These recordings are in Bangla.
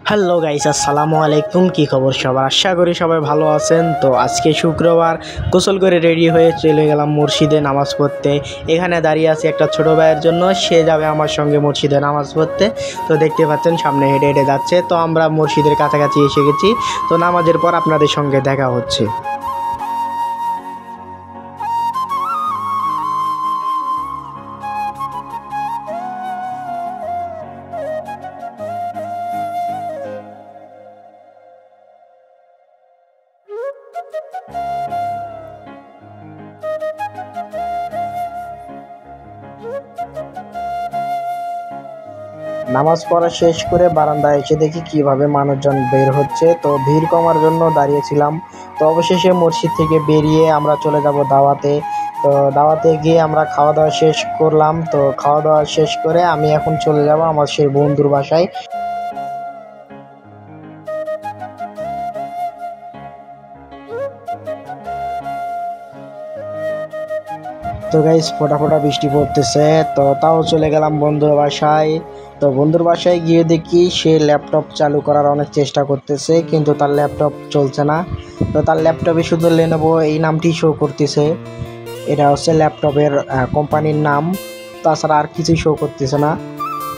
হ্যালো গাইস, আসসালামু আলাইকুম। কি খবর সবার? আশা করি সবাই ভালো আছেন। তো আজকে শুক্রবার, গোসল করে রেডি হয়ে চলে গেলাম মসজিদে নামাজ পড়তে। এখানে দাঁড়িয়ে আছি একটা ছোট ভাইয়ের জন্য, সে যাবে আমার সঙ্গে মসজিদে নামাজ পড়তে। তো দেখতে পাচ্ছেন সামনে হেঁটে হেঁটে যাচ্ছে। তো আমরা মসজিদের কাছাকাছি এসে গেছি। তো নামাজের পর আপনাদের সঙ্গে দেখা হচ্ছে। নামাজ পড়া শেষ করে বারান্দায় এসে দেখি কিভাবে মানুষজন বের হচ্ছে। তো ভিড় কমার জন্য দাঁড়িয়েছিলাম। তো অবশেষে মসজিদ থেকে বেরিয়ে আমরা চলে যাব দাওয়াতে। তো দাওয়াতে গিয়ে আমরা খাওয়া দাওয়া শেষ করলাম। তো খাওয়া দাওয়া শেষ করে আমি এখন চলে যাব আমার সেই বন্ধুর বাসায়। তো গাইস, ফোঁটা ফোঁটা বৃষ্টি পড়তেছে। তো তাও চলে গেলাম বন্ধুর বাসায়। তো বন্ধুর বাসায় গিয়ে দেখি সে ল্যাপটপ চালু করার অনেক চেষ্টা করতেছে, কিন্তু তার ল্যাপটপ চলছে না। তো তার ল্যাপটপে শুধু লেনোভো এই নামটি শো করতেছে। এটা হচ্ছে ল্যাপটপের কোম্পানির নাম, তাছাড়া আর কিছুই শো করতেছে না।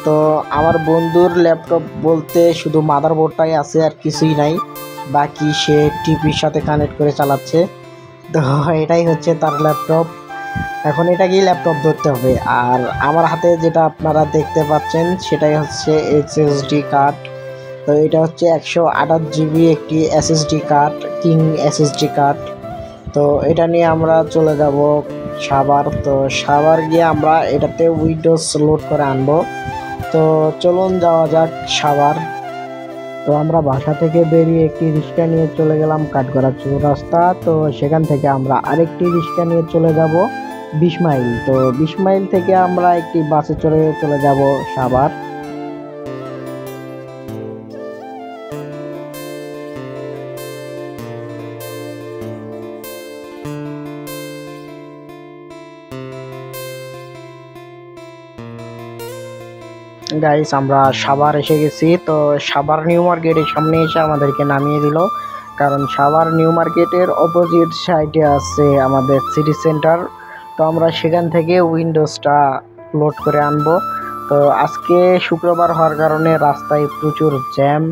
তো আমার বন্ধুর ল্যাপটপ বলতে শুধু মাদারবোর্ডটাই আছে, আর কিছুই নাই। বাকি সে টিভির সাথে কানেক্ট করে চালাচ্ছে। তো এটাই হচ্ছে তার ল্যাপটপ। এখন এটাকেই ল্যাপটপ ধরতে হবে। আর আমার হাতে যেটা আপনারা দেখতে পাচ্ছেন সেটাই হচ্ছে এসএসডি কার্ড। তো এটা হচ্ছে 128 জিবি একটি SSD card, king SSD card. তো এটা নিয়ে আমরা চলে যাব সাভার। তো সাভার গিয়ে আমরা এটাতে উইন্ডোজ লোড করে আনবো। তো চলুন যাওয়া যাক সাভার। তো আমরা বাসা থেকে বেরিয়ে একটি রিক্সা নিয়ে চলে গেলাম কাঠগড়া চৌরাস্তা। তো সেখান থেকে আমরা আরেকটি রিক্সা নিয়ে চলে যাব 20 মাইল। তো 20 মাইল থেকে আমরা একটি বাসে চড়ে চলে যাব সাভার। গাইস, আমরা সাভার এসে গেছি। তো সাভার নিউ মার্কেটের সামনে এসে আমাদেরকে নামিয়ে দিল, কারণ সাভার নিউ মার্কেটের অপোজিট সাইডে আছে আমাদের সিটি সেন্টার। তো আমরা সেখান থেকে উইন্ডোজটা লোড করে আনবো। তো আজকে শুক্রবার হওয়ার কারণে রাস্তায় প্রচুর জ্যাম,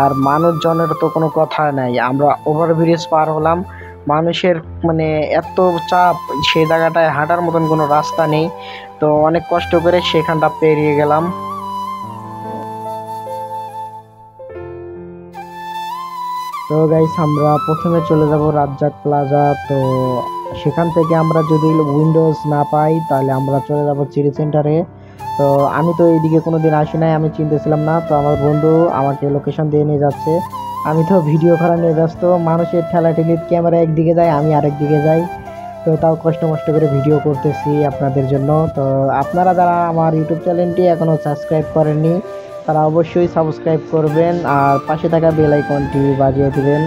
আর মানুষজনের তো কোনো কথা নাই। আমরা ওভারব্রিজ পার হলাম, মানুষের মানে এত চাপ, সেই জায়গাটায় হাঁটার মতন কোনো রাস্তা নেই। তো অনেক কষ্ট করে সেখানটা পেরিয়ে গেলাম। তো গাইস, আমরা প্রথমে চলে যাব রাজ্জাক প্লাজা। তো সেখান থেকে আমরা যদি উইন্ডোজ না পাই তাহলে আমরা চলে যাব সিটি সেন্টারে। তো আমি তো এইদিকে কোনো দিন আসি নাই, আমি চিনতেছিলাম না। তো আমার বন্ধু আমাকে লোকেশন দিয়ে নিয়ে যাচ্ছে। আমি তো ভিডিও করা নিয়ে ব্যস্ত, মানুষের ঠেলাঠেলির ক্যামেরা একদিকে যায়, আমি আরেক দিকে যাই। তো তাও কষ্ট মষ্ট করে ভিডিও করতেছি আপনাদের জন্য। তো আপনারা যারা আমার ইউটিউব চ্যানেলটি এখনও সাবস্ক্রাইব করেননি, তারা অবশ্যই সাবস্ক্রাইব করবেন আর পাশে থাকা বেল আইকনটি বাজিয়ে দিবেন।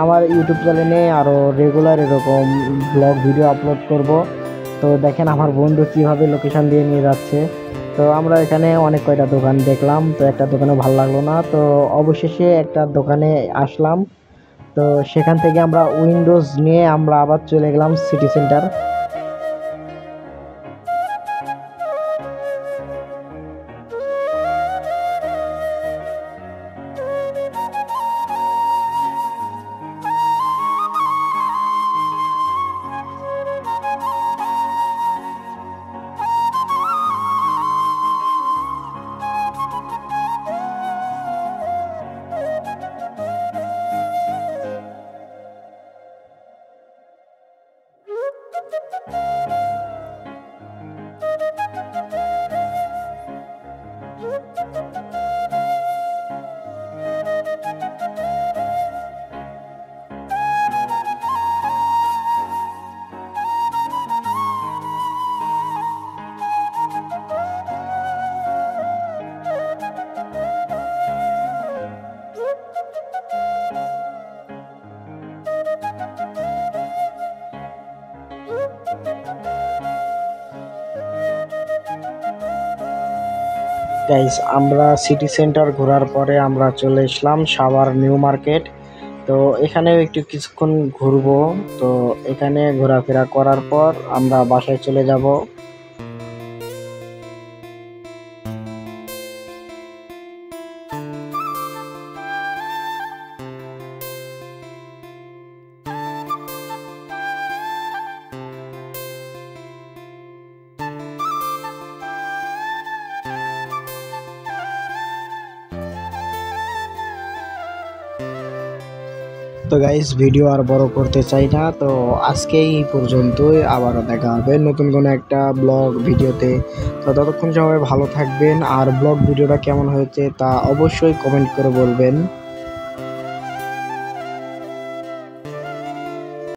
আমার ইউটিউব চ্যানেলে আরও রেগুলার এরকম ব্লগ ভিডিও আপলোড করব। তো দেখেন আমার বন্ধু কীভাবে লোকেশন দিয়ে নিয়ে যাচ্ছে। তো আমরা এখানে অনেক কয়টা দোকান দেখলাম, তো একটা দোকানে ভালো লাগলো না। তো অবশেষে একটা দোকানে আসলাম। তো সেখান থেকে আমরা উইন্ডোজ নিয়ে আমরা আবার চলে গেলাম সিটি সেন্টার। গাইস আমরা সিটি সেন্টার ঘোরার পরে আমরা চলে আসলাম সাভার নিউ মার্কেট। তো এখানেও একটু কিছুক্ষণ ঘুরবো। তো এখানে ঘোরাফেরা করার পর আমরা বাসায় চলে যাব। তো গাইস ভিডিও আর বড় করতে চাই না, তো আজকে এই পর্যন্তই। আবারও দেখা হবে নতুন কোনো একটা ব্লগ ভিডিওতে। তো ততক্ষণ সবাই ভালো থাকবেন, আর ব্লগ ভিডিওটা কেমন হয়েছে তা অবশ্যই কমেন্ট করে বলবেন।